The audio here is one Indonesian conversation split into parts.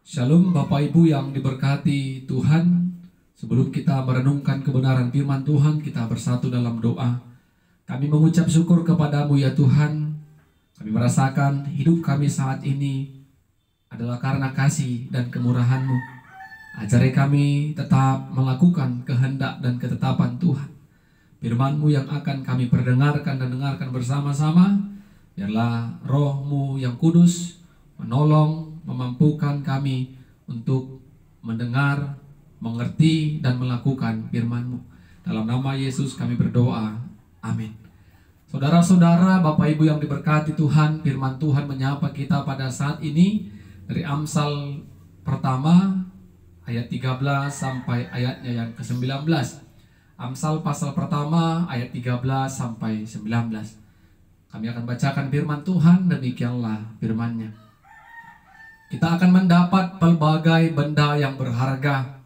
Shalom Bapak Ibu yang diberkati Tuhan. Sebelum kita merenungkan kebenaran firman Tuhan, kita bersatu dalam doa. Kami mengucap syukur kepadamu ya Tuhan. Kami merasakan hidup kami saat ini adalah karena kasih dan kemurahan-Mu. Ajari kami tetap melakukan kehendak dan ketetapan Tuhan. Firman-Mu yang akan kami perdengarkan dan dengarkan bersama-sama. Biarlah Roh-Mu yang kudus menolong, memampukan kami untuk mendengar, mengerti, dan melakukan firman-Mu. Dalam nama Yesus kami berdoa. Amin. Saudara-saudara, Bapak Ibu yang diberkati Tuhan, firman Tuhan menyapa kita pada saat ini dari Amsal pertama ayat 13 sampai ayatnya yang ke-19. Amsal pasal pertama ayat 13 sampai 19. Kami akan bacakan firman Tuhan, demikianlah firman-Nya. Kita akan mendapat pelbagai benda yang berharga.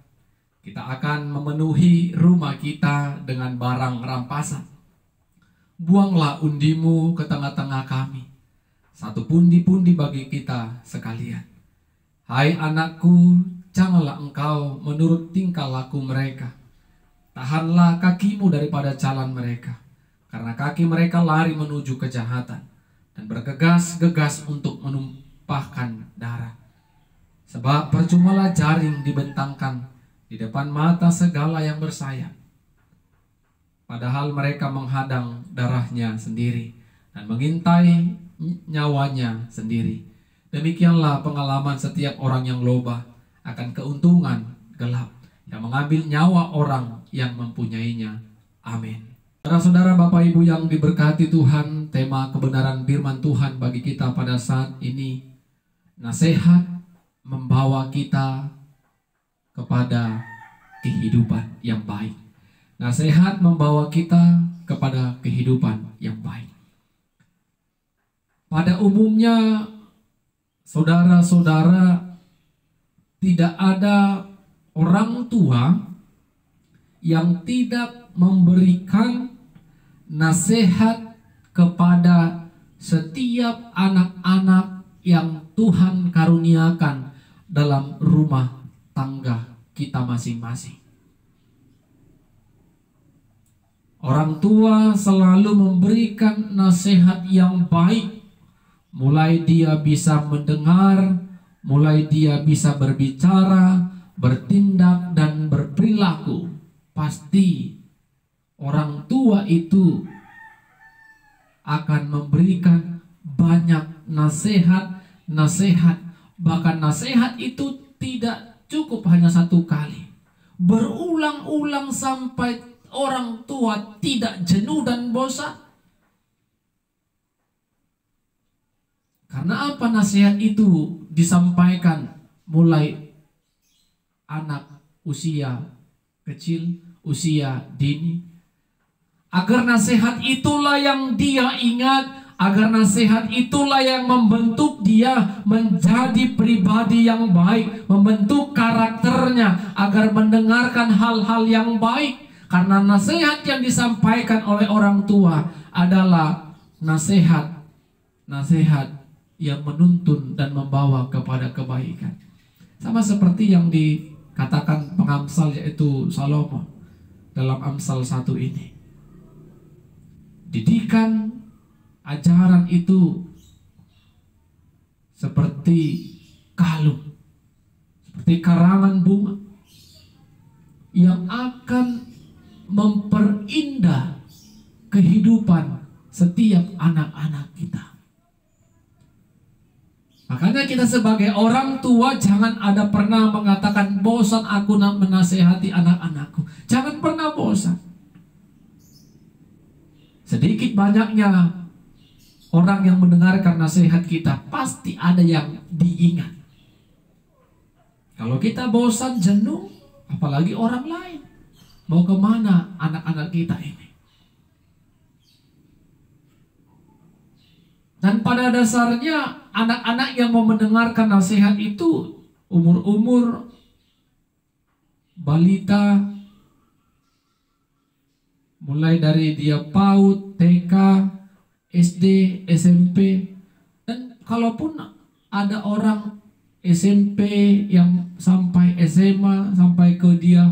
Kita akan memenuhi rumah kita dengan barang rampasan. Buanglah undimu ke tengah-tengah kami, satu pundi-pundi bagi kita sekalian. Hai anakku, janganlah engkau menurut tingkah laku mereka. Tahanlah kakimu daripada jalan mereka, karena kaki mereka lari menuju kejahatan dan bergegas-gegas untuk menumpahkan darah. Sebab percumalah jaring dibentangkan di depan mata segala yang bersayap, padahal mereka menghadang darahnya sendiri dan mengintai nyawanya sendiri. Demikianlah pengalaman setiap orang yang loba akan keuntungan gelap, yang mengambil nyawa orang yang mempunyainya. Amin. Saudara-saudara, Bapak Ibu yang diberkati Tuhan, tema kebenaran firman Tuhan bagi kita pada saat ini, nasihat membawa kita kepada kehidupan yang baik. Nasihat membawa kita kepada kehidupan yang baik. Pada umumnya, saudara-saudara, tidak ada orang tua yang tidak memberikan nasihat kepada setiap anak-anak yang Tuhan karuniakan dalam rumah tangga kita masing-masing. Orang tua selalu memberikan nasihat yang baik, mulai dia bisa mendengar, mulai dia bisa berbicara, bertindak, dan berperilaku. Pasti orang tua itu akan memberikan banyak nasihat. Bahkan nasihat itu tidak cukup hanya satu kali, berulang-ulang sampai orang tua tidak jenuh dan bosan. Karena apa nasihat itu disampaikan mulai anak usia kecil, usia dini, agar nasihat itulah yang dia ingat, agar nasihat itulah yang membentuk dia menjadi pribadi yang baik, membentuk karakternya agar mendengarkan hal-hal yang baik. Karena nasihat yang disampaikan oleh orang tua adalah nasihat yang menuntun dan membawa kepada kebaikan. Sama seperti yang dikatakan pengamsal, yaitu Salomo dalam Amsal 1 ini. Didikan, ajaran itu seperti kalung, seperti karangan bunga yang akan memperindah kehidupan setiap anak-anak kita. Makanya kita sebagai orang tua jangan ada pernah mengatakan bosan aku menasehati anak-anakku. Jangan pernah bosan. Sedikit banyaknya orang yang mendengarkan nasihat kita, pasti ada yang diingat. Kalau kita bosan, jenuh, apalagi orang lain, mau kemana anak-anak kita ini? Dan pada dasarnya anak-anak yang mau mendengarkan nasihat itu umur-umur balita, mulai dari dia PAUD, TK, SD, SMP, dan kalaupun ada orang SMP yang sampai SMA, sampai ke dia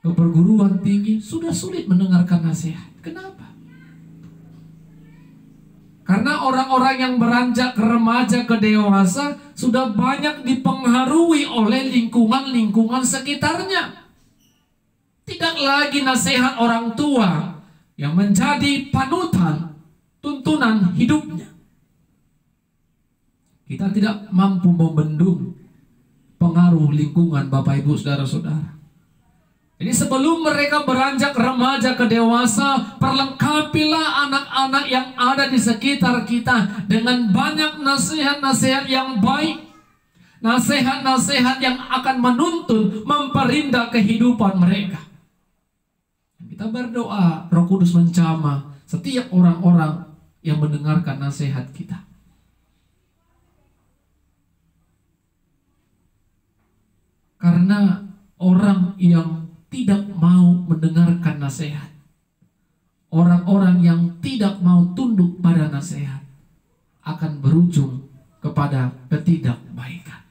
ke perguruan tinggi, sudah sulit mendengarkan nasihat. Kenapa? Karena orang-orang yang beranjak ke remaja, ke dewasa, sudah banyak dipengaruhi oleh lingkungan-lingkungan sekitarnya. Tidak lagi nasihat orang tua yang menjadi panutan, tuntunan hidupnya. Kita tidak mampu membendung pengaruh lingkungan Bapak Ibu Saudara-saudara. Jadi sebelum mereka beranjak remaja ke dewasa, perlengkapilah anak-anak yang ada di sekitar kita dengan banyak nasihat-nasihat yang baik. Nasihat-nasihat yang akan menuntun, memperindah kehidupan mereka. Kita berdoa, Roh Kudus menjamah setiap orang-orang yang mendengarkan nasihat kita. Karena orang yang tidak mau mendengarkan nasihat, orang-orang yang tidak mau tunduk pada nasihat, akan berujung kepada ketidakbaikan.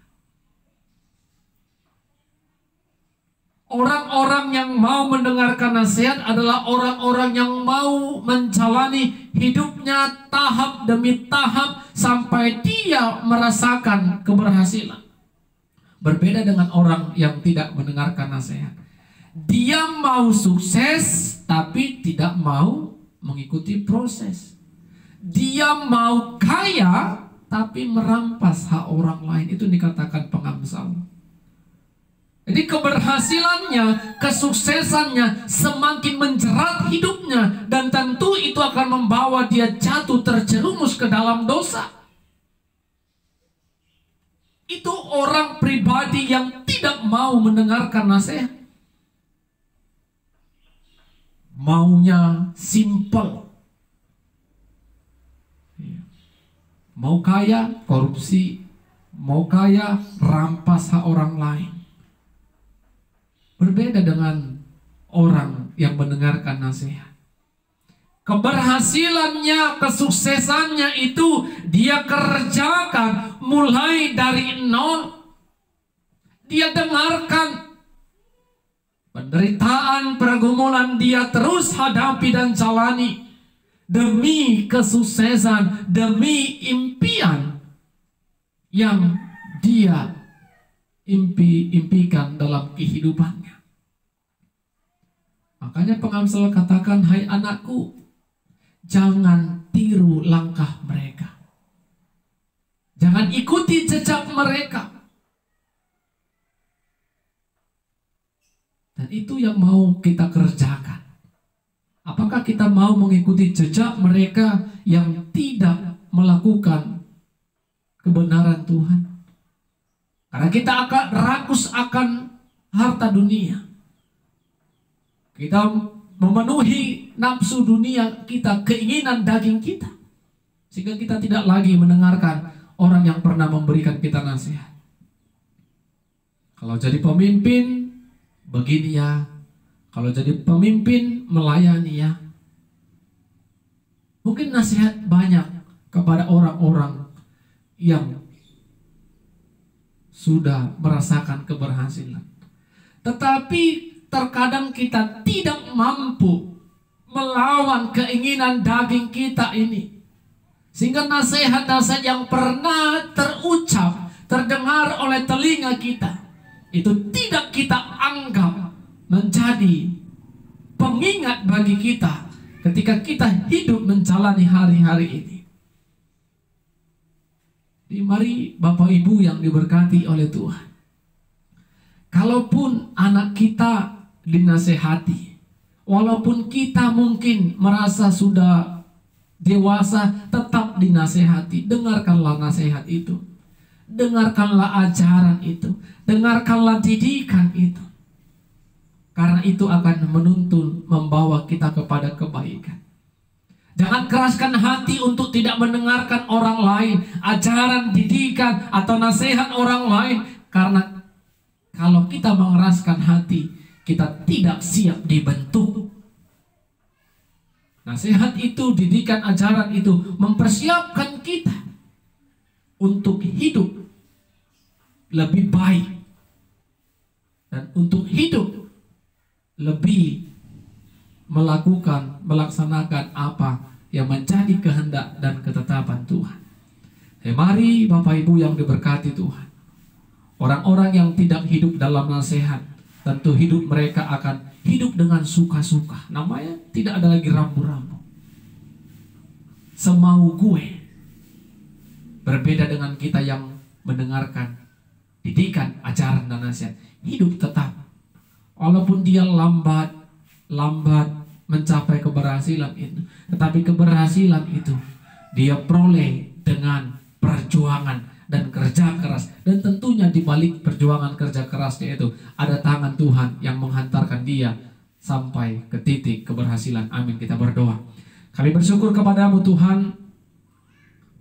Orang-orang yang mau mendengarkan nasihat adalah orang-orang yang mau menjalani hidupnya tahap demi tahap sampai dia merasakan keberhasilan. Berbeda dengan orang yang tidak mendengarkan nasihat. Dia mau sukses tapi tidak mau mengikuti proses. Dia mau kaya tapi merampas hak orang lain. Itu dikatakan pengamsal. Jadi keberhasilannya, kesuksesannya semakin menjerat hidupnya, dan tentu itu akan membawa dia jatuh terjerumus ke dalam dosa. Itu orang pribadi yang tidak mau mendengarkan nasihat. Maunya simple. Mau kaya, korupsi. Mau kaya, rampas hak orang lain. Berbeda dengan orang yang mendengarkan nasihat. Keberhasilannya, kesuksesannya itu dia kerjakan mulai dari nol. Dia dengarkan penderitaan, pergumulan dia terus hadapi dan jalani demi kesuksesan, demi impian yang dia impikan dalam kehidupannya. Makanya pengamsal katakan, hai anakku, jangan tiru langkah mereka. Jangan ikuti jejak mereka. Dan itu yang mau kita kerjakan. Apakah kita mau mengikuti jejak mereka yang tidak melakukan kebenaran Tuhan? Karena kita akan rakus akan harta dunia. Kita memenuhi nafsu dunia kita, keinginan daging kita. Sehingga kita tidak lagi mendengarkan orang yang pernah memberikan kita nasihat. Kalau jadi pemimpin, begini ya. Kalau jadi pemimpin, melayani ya. Mungkin nasihat banyak kepada orang-orang yang sudah merasakan keberhasilan. Tetapi terkadang kita tidak mampu melawan keinginan daging kita ini. Sehingga nasihat-nasihat yang pernah terucap, terdengar oleh telinga kita, itu tidak kita anggap menjadi pengingat bagi kita ketika kita hidup menjalani hari-hari ini. Mari Bapak Ibu yang diberkati oleh Tuhan, kalaupun anak kita dinasehati, walaupun kita mungkin merasa sudah dewasa, tetap dinasehati. Dengarkanlah nasihat itu, dengarkanlah ajaran itu, dengarkanlah didikan itu, karena itu akan menuntun, membawa kita kepada kebaikan. Jangan keraskan hati untuk tidak mendengarkan orang lain, ajaran, didikan, atau nasihat orang lain, karena kalau kita mengeraskan hati, kita tidak siap dibentuk. Nasihat itu, didikan, ajaran itu mempersiapkan kita untuk hidup lebih baik dan untuk hidup lebih melaksanakan apa yang menjadi kehendak dan ketetapan Tuhan. Mari Bapak Ibu yang diberkati Tuhan, orang-orang yang tidak hidup dalam nasihat, tentu hidup mereka akan hidup dengan suka-suka. Namanya tidak ada lagi rambu-rambu. Semau gue. Berbeda dengan kita yang mendengarkan didikan, ajaran dan nasihat. Hidup tetap. Walaupun dia lambat mencapai keberhasilan itu, tetapi keberhasilan itu dia peroleh dengan perjuangan dan kerja keras. Dan tentunya di balik perjuangan kerja kerasnya itu ada tangan Tuhan yang menghantarkan dia sampai ke titik keberhasilan. Amin. Kita berdoa. Kami bersyukur kepadamu Tuhan,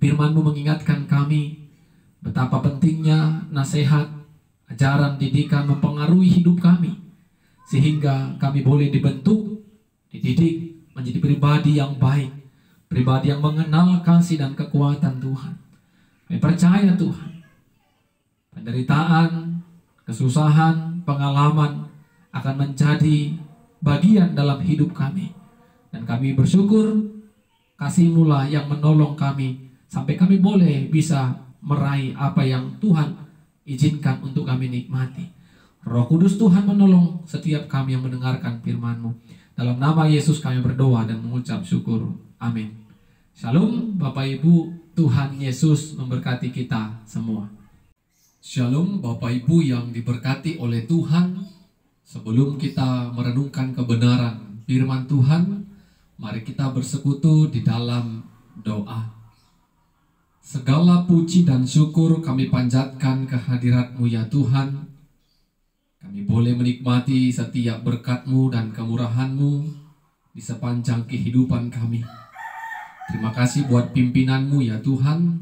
firman-Mu mengingatkan kami betapa pentingnya nasihat, ajaran, didikan mempengaruhi hidup kami, sehingga kami boleh dibentuk, dididik menjadi pribadi yang baik, pribadi yang mengenal kasih dan kekuatan Tuhan. Kami percaya Tuhan, penderitaan, kesusahan, pengalaman akan menjadi bagian dalam hidup kami. Dan kami bersyukur kasih-Mu lah yang menolong kami sampai kami boleh bisa meraih apa yang Tuhan izinkan untuk kami nikmati. Roh Kudus Tuhan menolong setiap kami yang mendengarkan firman-Mu. Dalam nama Yesus kami berdoa dan mengucap syukur. Amin. Shalom Bapak Ibu, Tuhan Yesus memberkati kita semua. Shalom Bapak Ibu yang diberkati oleh Tuhan. Sebelum kita merenungkan kebenaran firman Tuhan, mari kita bersekutu di dalam doa. Segala puji dan syukur kami panjatkan kehadirat-Mu ya Tuhan. Kami boleh menikmati setiap berkat-Mu dan kemurahan-Mu di sepanjang kehidupan kami. Terima kasih buat pimpinan-Mu ya Tuhan.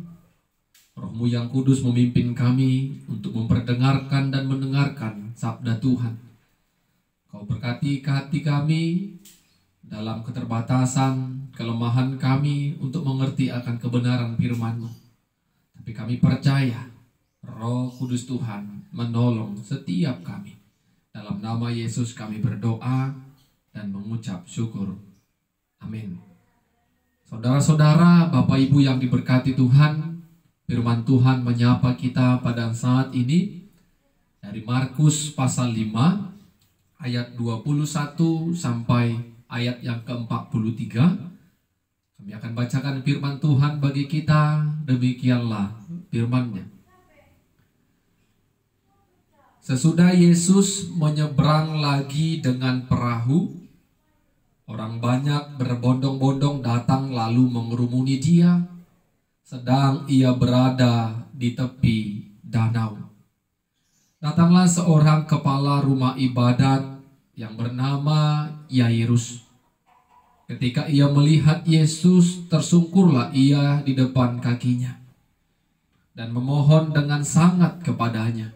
Roh-Mu yang kudus memimpin kami untuk memperdengarkan dan mendengarkan sabda Tuhan. Kau berkati hati kami dalam keterbatasan, kelemahan kami untuk mengerti akan kebenaran firman-Mu. Tapi kami percaya Roh Kudus Tuhan menolong setiap kami. Dalam nama Yesus kami berdoa dan mengucap syukur. Amin. Saudara-saudara, Bapak Ibu yang diberkati Tuhan, firman Tuhan menyapa kita pada saat ini dari Markus pasal 5 ayat 21 sampai ayat yang ke-43. Kami akan bacakan firman Tuhan bagi kita. Demikianlah firman-Nya. Sesudah Yesus menyeberang lagi dengan perahu, orang banyak berbondong-bondong datang lalu mengerumuni Dia, sedang Ia berada di tepi danau. Datanglah seorang kepala rumah ibadat yang bernama Yairus. Ketika ia melihat Yesus, tersungkurlah ia di depan kakinya dan memohon dengan sangat kepadanya,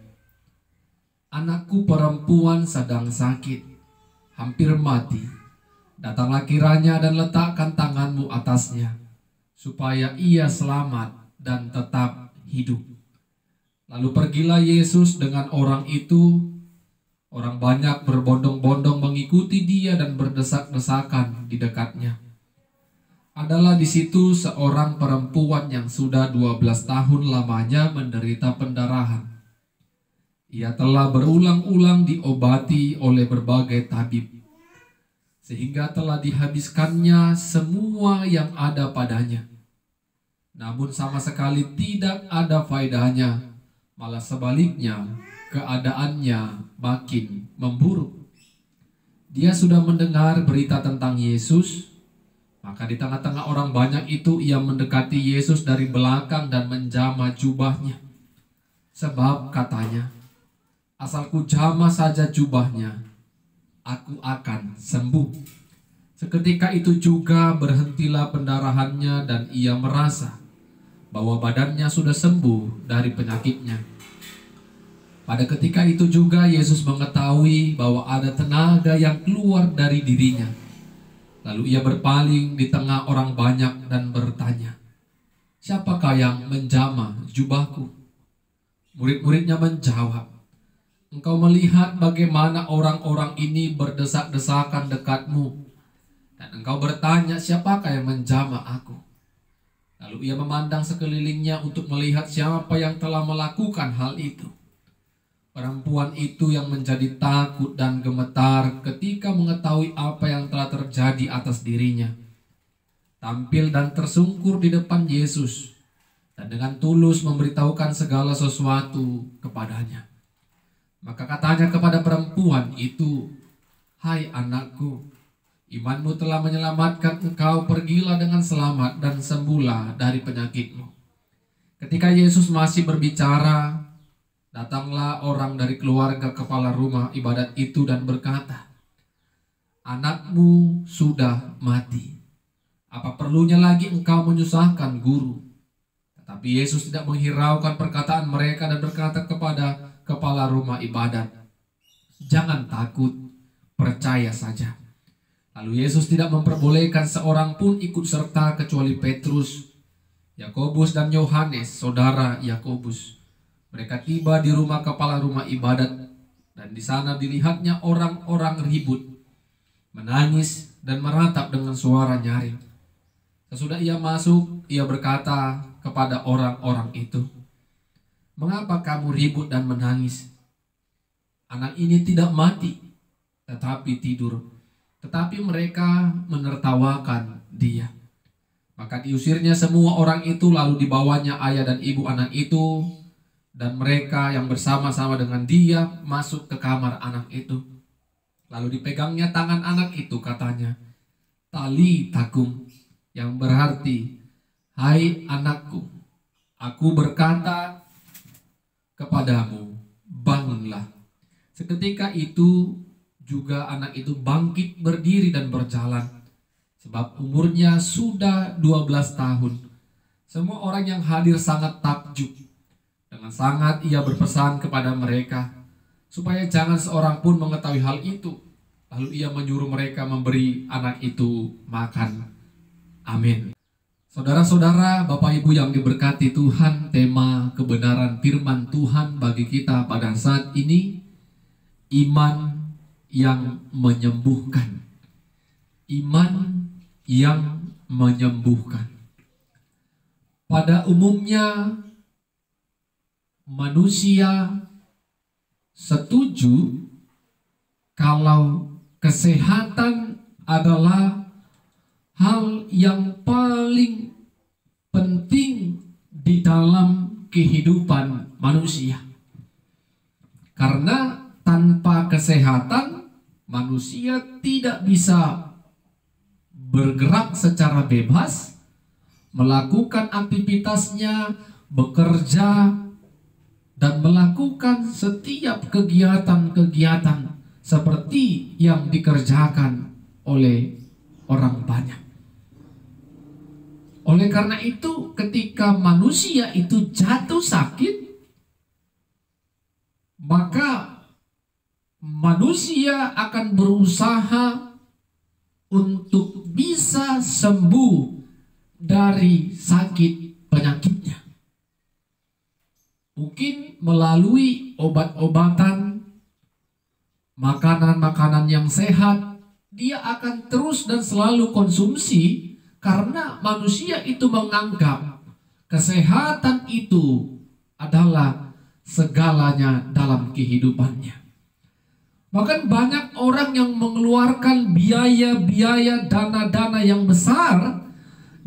"Anakku perempuan sedang sakit, hampir mati. Datanglah kiranya dan letakkan tanganmu atasnya, supaya ia selamat dan tetap hidup." Lalu pergilah Yesus dengan orang itu. Orang banyak berbondong-bondong mengikuti Dia dan berdesak-desakan di dekatnya. Adalah di situ seorang perempuan yang sudah 12 tahun lamanya menderita pendarahan. Ia telah berulang-ulang diobati oleh berbagai tabib, sehingga telah dihabiskannya semua yang ada padanya. Namun sama sekali tidak ada faedahnya, malah sebaliknya keadaannya makin memburuk. Dia sudah mendengar berita tentang Yesus, maka di tengah-tengah orang banyak itu ia mendekati Yesus dari belakang dan menjamah jubahnya. Sebab katanya, "Asal ku jamah saja jubahnya, aku akan sembuh." Seketika itu juga berhentilah pendarahannya dan ia merasa bahwa badannya sudah sembuh dari penyakitnya. Pada ketika itu juga Yesus mengetahui bahwa ada tenaga yang keluar dari dirinya. Lalu ia berpaling di tengah orang banyak dan bertanya, "Siapakah yang menjamah jubahku?" Murid-muridnya menjawab, "Engkau melihat bagaimana orang-orang ini berdesak-desakan dekatmu, dan engkau bertanya, siapakah yang menjamah aku?" Lalu ia memandang sekelilingnya untuk melihat siapa yang telah melakukan hal itu. Perempuan itu yang menjadi takut dan gemetar ketika mengetahui apa yang telah terjadi atas dirinya, tampil dan tersungkur di depan Yesus, dan dengan tulus memberitahukan segala sesuatu kepadanya. Maka katanya kepada perempuan itu, "Hai anakku, imanmu telah menyelamatkan engkau, pergilah dengan selamat dan sembuhlah dari penyakitmu." Ketika Yesus masih berbicara, datanglah orang dari keluarga kepala rumah ibadat itu dan berkata, "Anakmu sudah mati. Apa perlunya lagi engkau menyusahkan guru?" Tetapi Yesus tidak menghiraukan perkataan mereka dan berkata kepada kepala rumah ibadat, "Jangan takut, percaya saja." Lalu Yesus tidak memperbolehkan seorang pun ikut serta kecuali Petrus, Yakobus dan Yohanes, saudara Yakobus. Mereka tiba di rumah kepala rumah ibadat, dan di sana dilihatnya orang-orang ribut, menangis dan meratap dengan suara nyaring. Sesudah ia masuk, ia berkata kepada orang-orang itu, "Mengapa kamu ribut dan menangis? Anak ini tidak mati, tetapi tidur." Tetapi mereka menertawakan dia. Maka diusirnya semua orang itu, lalu dibawanya ayah dan ibu anak itu, dan mereka yang bersama-sama dengan dia masuk ke kamar anak itu. Lalu dipegangnya tangan anak itu, katanya, "Tali takum," yang berarti, "Hai anakku, aku berkata kepadamu, bangunlah." Seketika itu juga anak itu bangkit berdiri dan berjalan, sebab umurnya sudah 12 tahun. Semua orang yang hadir sangat takjub. Dengan sangat ia berpesan kepada mereka supaya jangan seorang pun mengetahui hal itu. Lalu ia menyuruh mereka memberi anak itu makan. Amin. Saudara-saudara, Bapak Ibu yang diberkati Tuhan, tema kebenaran firman Tuhan bagi kita pada saat ini, iman yang menyembuhkan. Iman yang menyembuhkan. Pada umumnya manusia setuju kalau kesehatan adalah hal yang paling penting di dalam kehidupan manusia. Karena tanpa kesehatan, manusia tidak bisa bergerak secara bebas, melakukan aktivitasnya, bekerja, dan melakukan setiap kegiatan-kegiatan seperti yang dikerjakan oleh orang banyak. Oleh karena itu, ketika manusia itu jatuh sakit, maka manusia akan berusaha untuk bisa sembuh dari sakit penyakitnya. Mungkin melalui obat-obatan, makanan-makanan yang sehat, dia akan terus dan selalu konsumsi karena manusia itu menganggap kesehatan itu adalah segalanya dalam kehidupannya. Bahkan banyak orang yang mengeluarkan biaya-biaya, dana-dana yang besar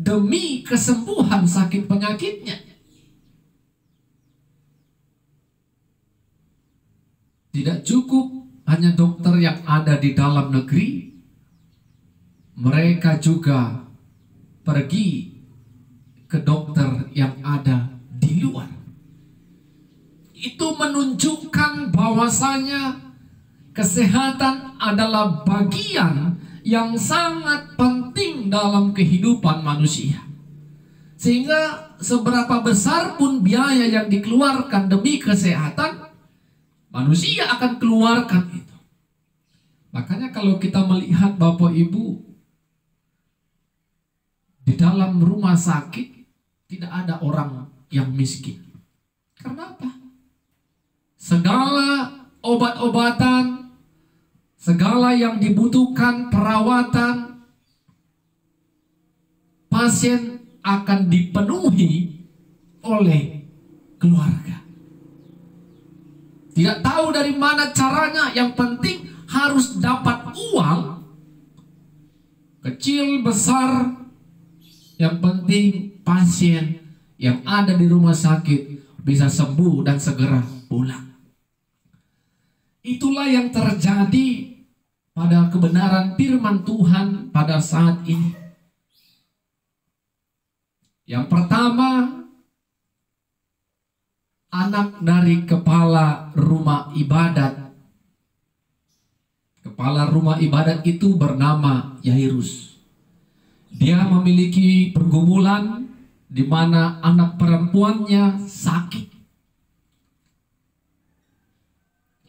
demi kesembuhan sakit penyakitnya. Tidak cukup hanya dokter yang ada di dalam negeri, mereka juga pergi ke dokter yang ada di luar. Itu menunjukkan bahwasanya kesehatan adalah bagian yang sangat penting dalam kehidupan manusia. Sehingga seberapa besar pun biaya yang dikeluarkan demi kesehatan, manusia akan keluarkan itu. Makanya kalau kita melihat Bapak Ibu, di dalam rumah sakit tidak ada orang yang miskin. Karena apa? segala obat-obatan, segala yang dibutuhkan perawatan, pasien akan dipenuhi oleh keluarga. Tidak tahu dari mana caranya, yang penting harus dapat uang. Kecil, besar, yang penting pasien yang ada di rumah sakit bisa sembuh dan segera pulang. Itulah yang terjadi pada kebenaran firman Tuhan pada saat ini. Yang pertama, anak dari kepala rumah ibadat. Kepala rumah ibadat itu bernama Yairus. Dia memiliki pergumulan di mana anak perempuannya sakit.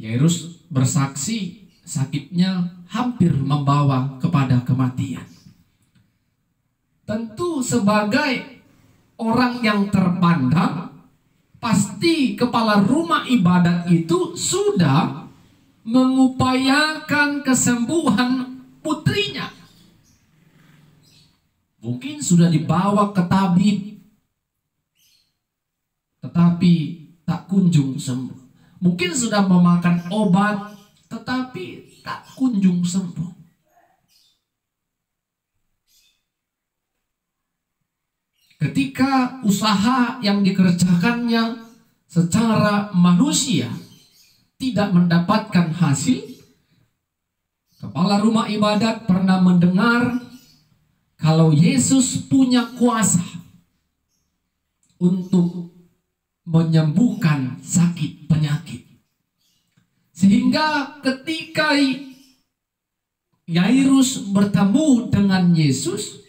Yairus bersaksi sakitnya hampir membawa kepada kematian. Tentu sebagai orang yang terpandang, pasti kepala rumah ibadat itu sudah mengupayakan kesembuhan putrinya. Mungkin sudah dibawa ke tabib, tetapi tak kunjung sembuh. Mungkin sudah memakan obat, tetapi tak kunjung sembuh. Ketika usaha yang dikerjakannya secara manusia tidak mendapatkan hasil, kepala rumah ibadat pernah mendengar kalau Yesus punya kuasa untuk menyembuhkan sakit penyakit. Sehingga ketika Yairus bertemu dengan Yesus,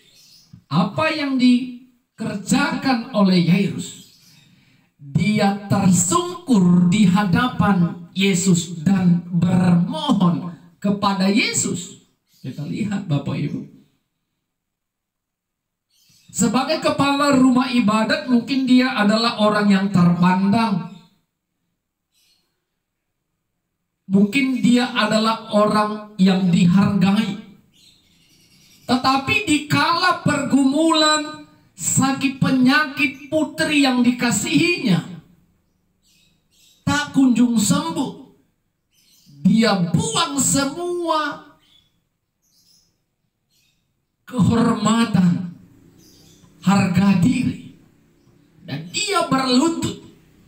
apa yang dikerjakan oleh Yairus? Dia tersungkur di hadapan Yesus dan bermohon kepada Yesus. Kita lihat Bapak Ibu. Sebagai kepala rumah ibadat, mungkin dia adalah orang yang terpandang. Mungkin dia adalah orang yang dihargai. Tetapi dikala pergumulan sakit penyakit putri yang dikasihinya tak kunjung sembuh, dia buang semua kehormatan, harga diri, dan dia berlutut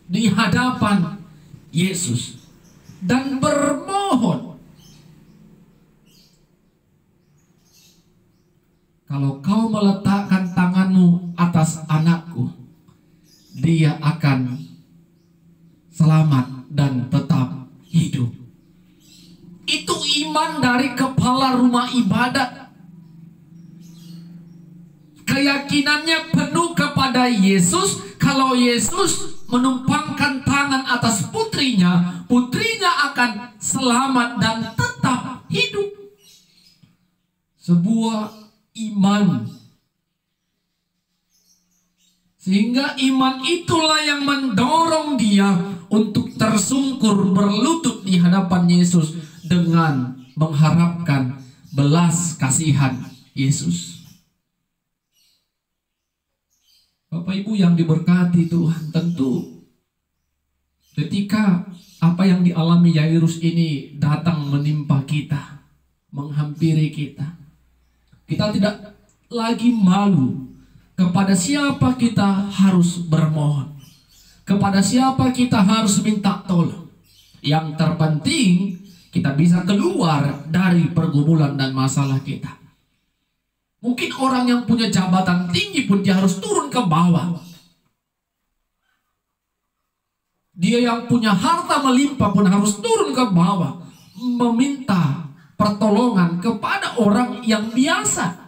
di hadapan Yesus dan bermohon, kalau kau meletakkan tanganmu atas anakku, dia akan selamat dan tetap hidup. Itu iman dari kepala rumah ibadat. Keyakinannya penuh kepada Yesus. Kalau Yesus menumpangkan tangan atas putrinya, putrinya akan selamat dan tetap hidup. Sebuah iman. Sehingga iman itulah yang mendorong dia untuk tersungkur berlutut di hadapan Yesus dengan mengharapkan belas kasihan Yesus. Bapak Ibu yang diberkati Tuhan, tentu ketika apa yang dialami Yairus ini datang menimpa kita, menghampiri kita, kita tidak lagi malu. Kepada siapa kita harus bermohon, kepada siapa kita harus minta tolong. Yang terpenting kita bisa keluar dari pergumulan dan masalah kita. Mungkin orang yang punya jabatan tinggi pun dia harus turun ke bawah. Dia yang punya harta melimpah pun harus turun ke bawah, meminta pertolongan kepada orang yang biasa.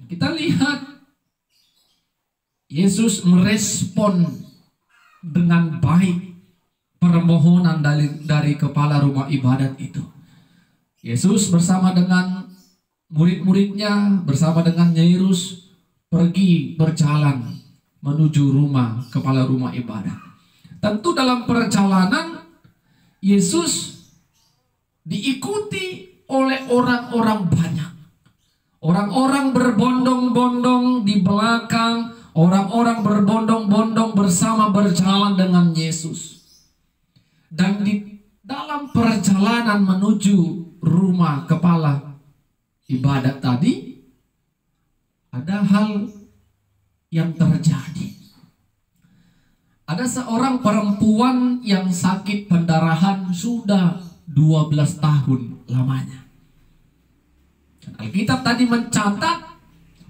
Kita lihat Yesus merespon dengan baik permohonan dari kepala rumah ibadat itu. Yesus bersama dengan murid-muridnya, bersama dengan Yairus pergi berjalan menuju kepala rumah ibadah. Tentu dalam perjalanan Yesus diikuti oleh orang-orang banyak. Orang-orang berbondong-bondong di belakang, orang-orang berbondong-bondong bersama berjalan dengan Yesus. Dan di dalam perjalanan menuju rumah kepala ibadat tadi, ada hal yang terjadi. Ada seorang perempuan yang sakit pendarahan sudah 12 tahun lamanya. Alkitab tadi mencatat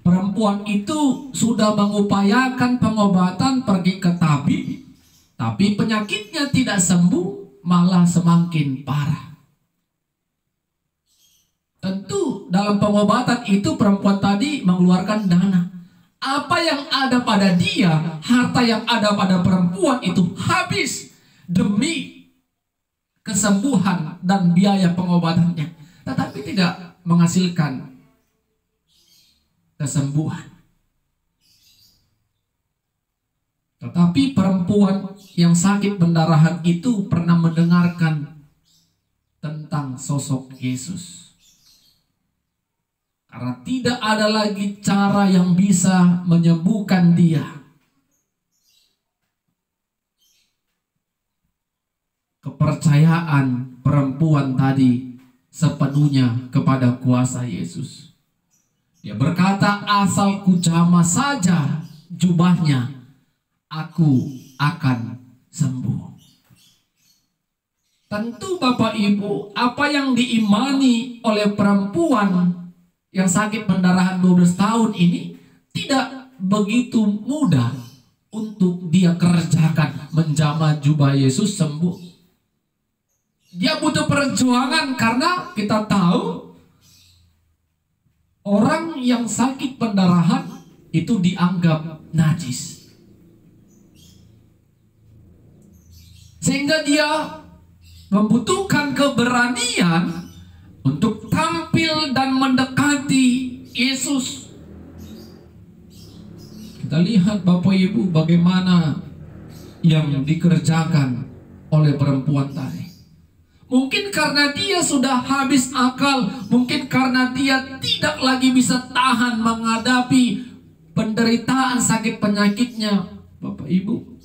perempuan itu sudah mengupayakan pengobatan, pergi ke tabib, tapi penyakitnya tidak sembuh, malah semakin parah. Tentu dalam pengobatan itu perempuan tadi mengeluarkan dana. Apa yang ada pada dia, harta yang ada pada perempuan itu habis demi kesembuhan dan biaya pengobatannya, tetapi tidak menghasilkan kesembuhan. Tetapi perempuan yang sakit pendarahan itu pernah mendengarkan tentang sosok Yesus. Karena tidak ada lagi cara yang bisa menyembuhkan dia. Kepercayaan perempuan tadi sepenuhnya kepada kuasa Yesus. Dia berkata, asal ku jamah saja jubahnya, aku akan sembuh. Tentu Bapak Ibu, apa yang diimani oleh perempuan yang sakit pendarahan 12 tahun ini tidak begitu mudah untuk dia kerjakan, menjamah jubah Yesus sembuh. Dia butuh perjuangan karena kita tahu orang yang sakit pendarahan itu dianggap najis. Sehingga dia membutuhkan keberanian untuk tampil dan mendekati Yesus. Kita lihat Bapak Ibu bagaimana yang dikerjakan oleh perempuan tadi. Mungkin karena dia sudah habis akal, mungkin karena dia tidak lagi bisa tahan menghadapi penderitaan sakit penyakitnya. Bapak Ibu,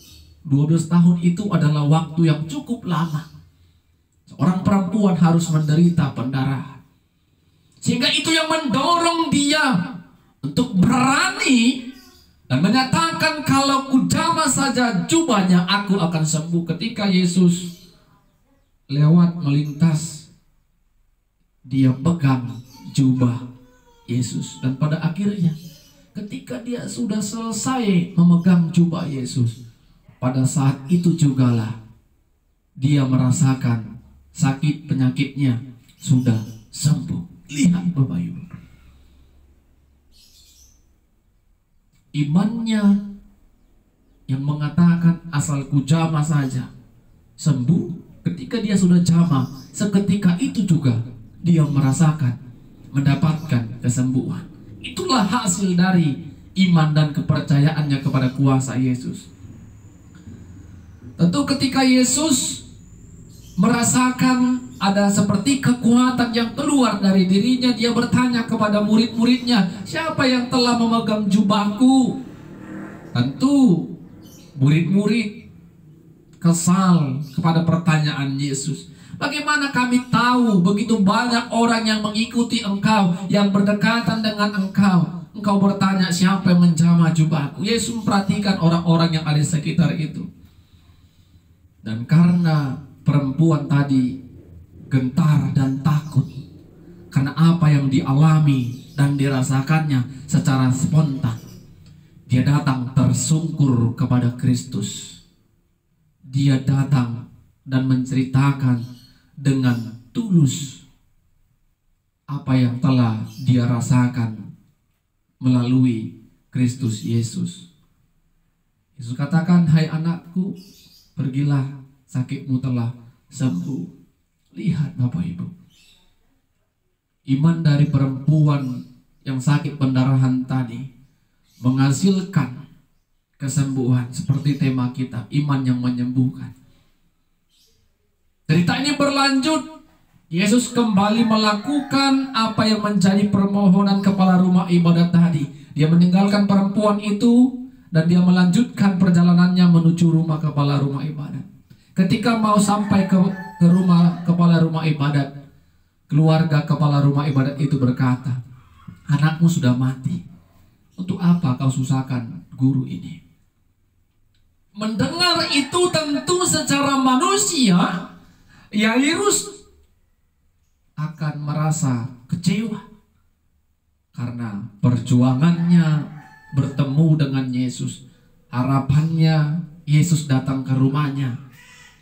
12 tahun itu adalah waktu yang cukup lama. Seorang perempuan harus menderita pendarahan. Sehingga itu yang mendorong dia untuk berani dan menyatakan, kalau ku jamah saja jubahnya, aku akan sembuh. Ketika Yesus lewat melintas, dia pegang jubah Yesus. Dan pada akhirnya ketika dia sudah selesai memegang jubah Yesus, pada saat itu jugalah dia merasakan sakit penyakitnya sudah sembuh. Lihat Bapak Ibu, imannya yang mengatakan asal ku jamah saja sembuh, ketika dia sudah jamah, seketika itu juga dia merasakan, mendapatkan kesembuhan. Itulah hasil dari iman dan kepercayaannya kepada kuasa Yesus. Tentu ketika Yesus merasakan ada seperti kekuatan yang keluar dari dirinya, dia bertanya kepada murid-muridnya, siapa yang telah memegang jubahku? Tentu murid-murid kesal kepada pertanyaan Yesus. Bagaimana kami tahu begitu banyak orang yang mengikuti engkau, yang berdekatan dengan engkau, engkau bertanya siapa yang menjamah jubahku? Yesus memperhatikan orang-orang yang ada di sekitar itu. Dan karena perempuan tadi gentar dan takut karena apa yang dialami dan dirasakannya secara spontan, dia datang tersungkur kepada Kristus. Dia datang dan menceritakan dengan tulus apa yang telah dia rasakan melalui Kristus Yesus. Yesus katakan, hai anakku, pergilah, sakitmu telah sembuh. Lihat Bapak Ibu, iman dari perempuan yang sakit pendarahan tadi menghasilkan kesembuhan. Seperti tema kita, iman yang menyembuhkan. Cerita ini berlanjut. Yesus kembali melakukan apa yang menjadi permohonan kepala rumah ibadat tadi. Dia meninggalkan perempuan itu dan dia melanjutkan perjalanannya menuju rumah kepala rumah ibadat. Ketika mau sampai ke rumah kepala rumah ibadat, keluarga kepala rumah ibadat itu berkata, "Anakmu sudah mati. Untuk apa kau susahkan guru ini?" Mendengar itu tentu secara manusia, Yairus akan merasa kecewa karena perjuangannya bertemu dengan Yesus, harapannya Yesus datang ke rumahnya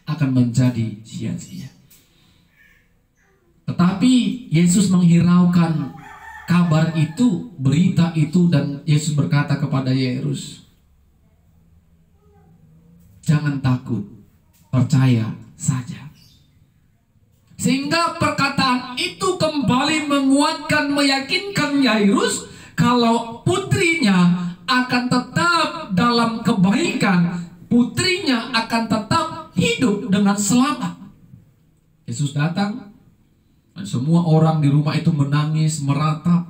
akan menjadi sia-sia. Tetapi Yesus menghiraukan kabar itu, berita itu, dan Yesus berkata kepada Yairus, "Jangan takut, percaya saja." Sehingga perkataan itu kembali menguatkan, meyakinkan Yairus kalau putrinya akan tetap dalam kebaikan, putrinya akan tetap hidup dengan selamat. Yesus datang dan semua orang di rumah itu menangis, meratap.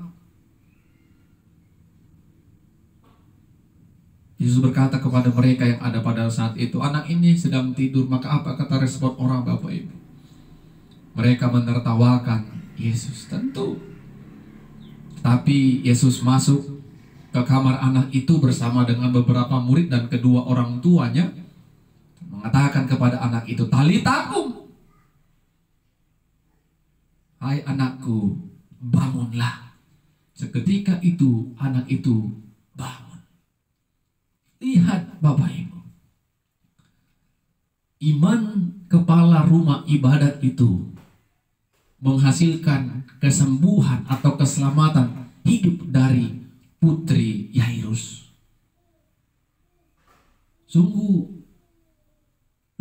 Yesus berkata kepada mereka yang ada pada saat itu, "Anak ini sedang tidur." Maka apa kata respon orang, Bapak Ibu? Mereka menertawakan Yesus, tentu. Tapi Yesus masuk ke kamar anak itu bersama dengan beberapa murid dan kedua orang tuanya, mengatakan kepada anak itu, "Talita kum." "Hai anakku, bangunlah." Seketika itu anak itu bangun. Lihat Bapak Ibu, iman kepala rumah ibadat itu menghasilkan kesembuhan atau keselamatan hidup dari putri Yairus. Sungguh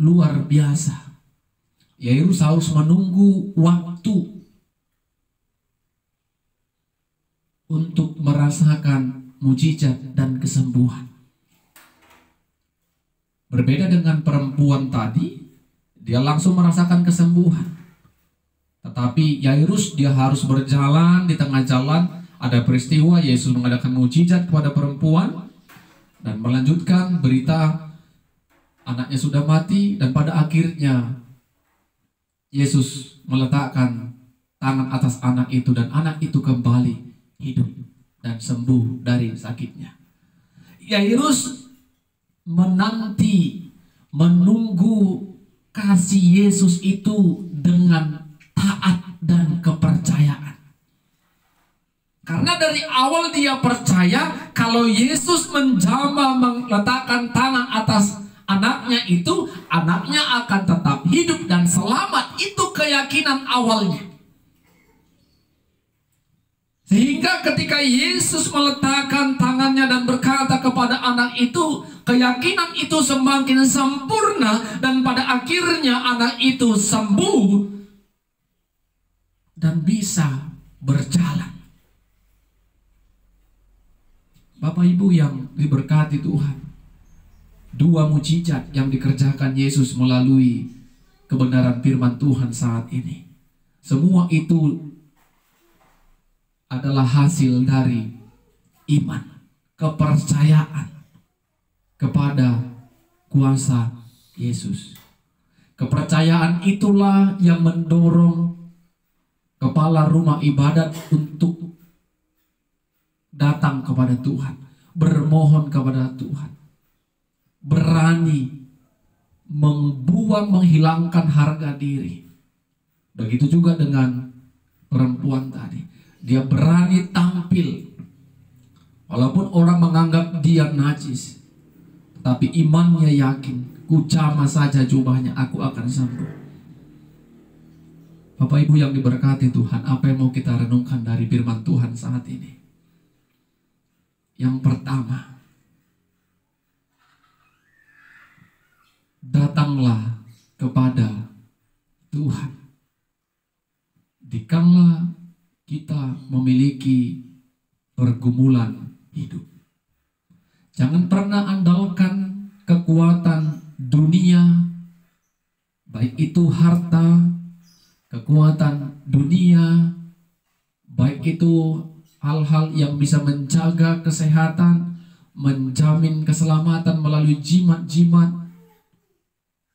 luar biasa. Yairus harus menunggu waktu untuk merasakan mujizat dan kesembuhan. Berbeda dengan perempuan tadi, dia langsung merasakan kesembuhan. Tetapi Yairus dia harus berjalan di tengah jalan. Ada peristiwa Yesus mengadakan mujizat kepada perempuan dan melanjutkan berita anaknya sudah mati, dan pada akhirnya Yesus meletakkan tangan atas anak itu dan anak itu kembali hidup dan sembuh dari sakitnya. Yairus menanti, menunggu kasih Yesus itu dengan taat dan kepercayaan. Karena dari awal dia percaya kalau Yesus menjamah meletakkan tangan atas anaknya itu, anaknya akan tetap hidup dan selamat. Itu keyakinan awalnya. Sehingga ketika Yesus meletakkan tangannya dan berkata kepada anak itu, keyakinan itu semakin sempurna dan pada akhirnya anak itu sembuh dan bisa berjalan. Bapak Ibu yang diberkati Tuhan, dua mujizat yang dikerjakan Yesus melalui kebenaran firman Tuhan saat ini, semua itu adalah hasil dari iman, kepercayaan kepada kuasa Yesus. Kepercayaan itulah yang mendorong kepala rumah ibadat untuk datang kepada Tuhan, bermohon kepada Tuhan, berani membuang, menghilangkan harga diri. Begitu juga dengan perempuan tadi, dia berani tampil walaupun orang menganggap dia najis, tapi imannya yakin, ku jamah saja jubahnya, aku akan sembuh. Bapak Ibu yang diberkati Tuhan, apa yang mau kita renungkan dari firman Tuhan saat ini? Yang pertama, datanglah kepada Tuhan dikala kita memiliki pergumulan hidup. Jangan pernah andalkan kekuatan dunia, baik itu harta, kekuatan dunia, baik itu hal-hal yang bisa menjaga kesehatan, menjamin keselamatan melalui jimat-jimat.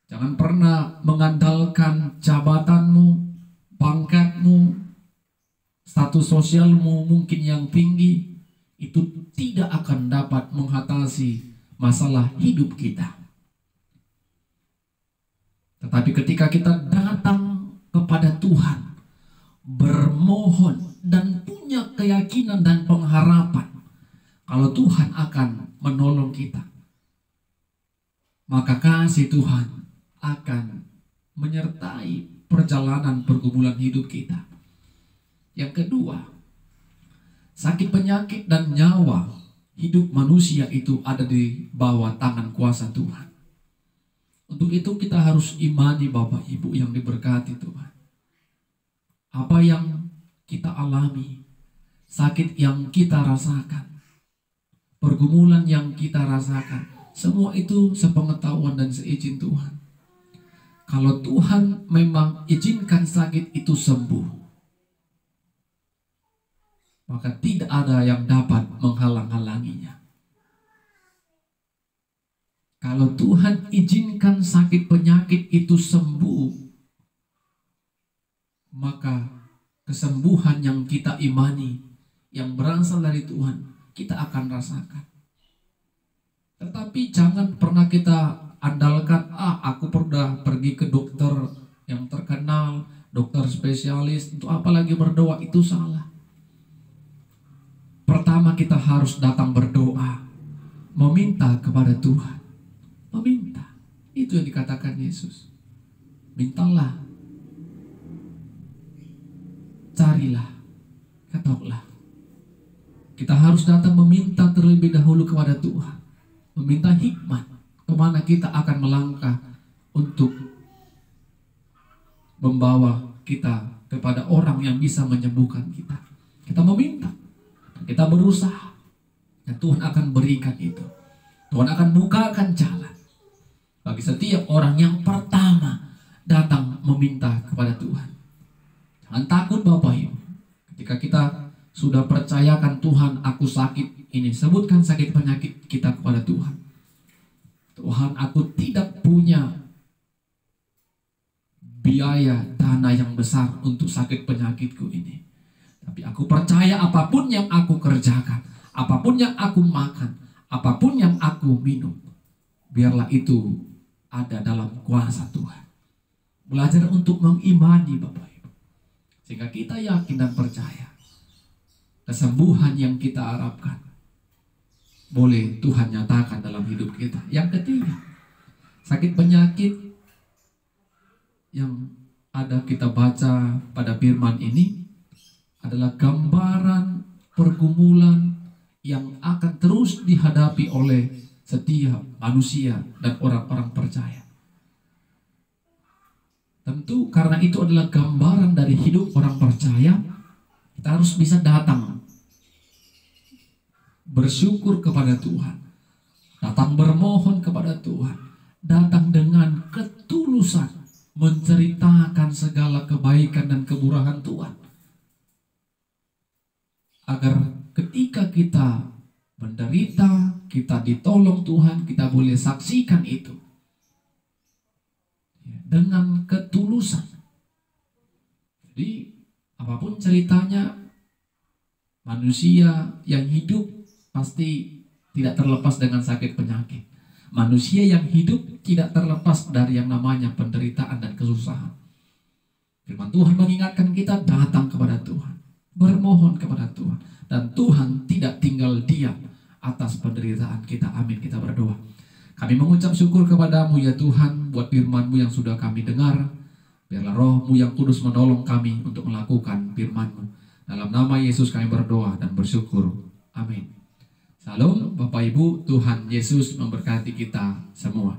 Jangan pernah mengandalkan jabatanmu, pangkatmu, status sosialmu mungkin yang tinggi. Itu tidak akan dapat mengatasi masalah hidup kita. Tetapi ketika kita datang kepada Tuhan, bermohon dan punya keyakinan dan pengharapan kalau Tuhan akan menolong kita, maka kasih Tuhan akan menyertai perjalanan pergumulan hidup kita. Yang kedua, sakit penyakit dan nyawa hidup manusia itu ada di bawah tangan kuasa Tuhan. Untuk itu kita harus imani Bapak Ibu yang diberkati Tuhan. Apa yang kita alami, sakit yang kita rasakan, pergumulan yang kita rasakan, semua itu sepengetahuan dan seizin Tuhan. Kalau Tuhan memang izinkan sakit itu sembuh, maka tidak ada yang dapat menghalang-halanginya. Kalau Tuhan izinkan sakit penyakit itu sembuh, maka kesembuhan yang kita imani, yang berasal dari Tuhan, kita akan rasakan. Tetapi jangan pernah kita andalkan, aku pernah pergi ke dokter yang terkenal, dokter spesialis, untuk apa lagi berdoa, itu salah. Pertama kita harus datang berdoa, meminta kepada Tuhan. Meminta, itu yang dikatakan Yesus. Mintalah, carilah, ketuklah. Kita harus datang meminta terlebih dahulu kepada Tuhan. Meminta hikmat, kemana kita akan melangkah untuk membawa kita kepada orang yang bisa menyembuhkan kita. Kita meminta. Kita berusaha, dan Tuhan akan berikan itu. Tuhan akan bukakan jalan bagi setiap orang yang pertama datang meminta kepada Tuhan. Jangan takut Bapak Ibu. Ketika kita sudah percayakan Tuhan, aku sakit ini, sebutkan sakit penyakit kita kepada Tuhan. Tuhan, aku tidak punya biaya dana yang besar untuk sakit penyakitku ini. Tapi aku percaya apapun yang aku kerjakan, apapun yang aku makan, apapun yang aku minum, biarlah itu ada dalam kuasa Tuhan. Belajar untuk mengimani Bapak Ibu, sehingga kita yakin dan percaya kesembuhan yang kita harapkan boleh Tuhan nyatakan dalam hidup kita. Yang ketiga, sakit penyakit yang ada kita baca pada firman ini adalah gambaran pergumulan yang akan terus dihadapi oleh setiap manusia dan orang-orang percaya. Tentu karena itu adalah gambaran dari hidup orang percaya, kita harus bisa datang bersyukur kepada Tuhan, datang bermohon kepada Tuhan, datang dengan ketulusan menceritakan segala kebaikan dan kemurahan Tuhan. Agar ketika kita menderita, kita ditolong Tuhan, kita boleh saksikan itu dengan ketulusan. Jadi apapun ceritanya, manusia yang hidup pasti tidak terlepas dengan sakit penyakit. Manusia yang hidup tidak terlepas dari yang namanya penderitaan dan kesusahan. Firman Tuhan mengingatkan kita datang kepada Tuhan, bermohon kepada Tuhan, dan Tuhan tidak tinggal diam atas penderitaan kita. Amin. Kita berdoa. Kami mengucap syukur kepadamu ya Tuhan, buat firman-Mu yang sudah kami dengar. Biarlah Roh-Mu yang kudus menolong kami untuk melakukan firman-Mu. Dalam nama Yesus kami berdoa dan bersyukur. Amin. Salam Bapak Ibu, Tuhan Yesus memberkati kita semua.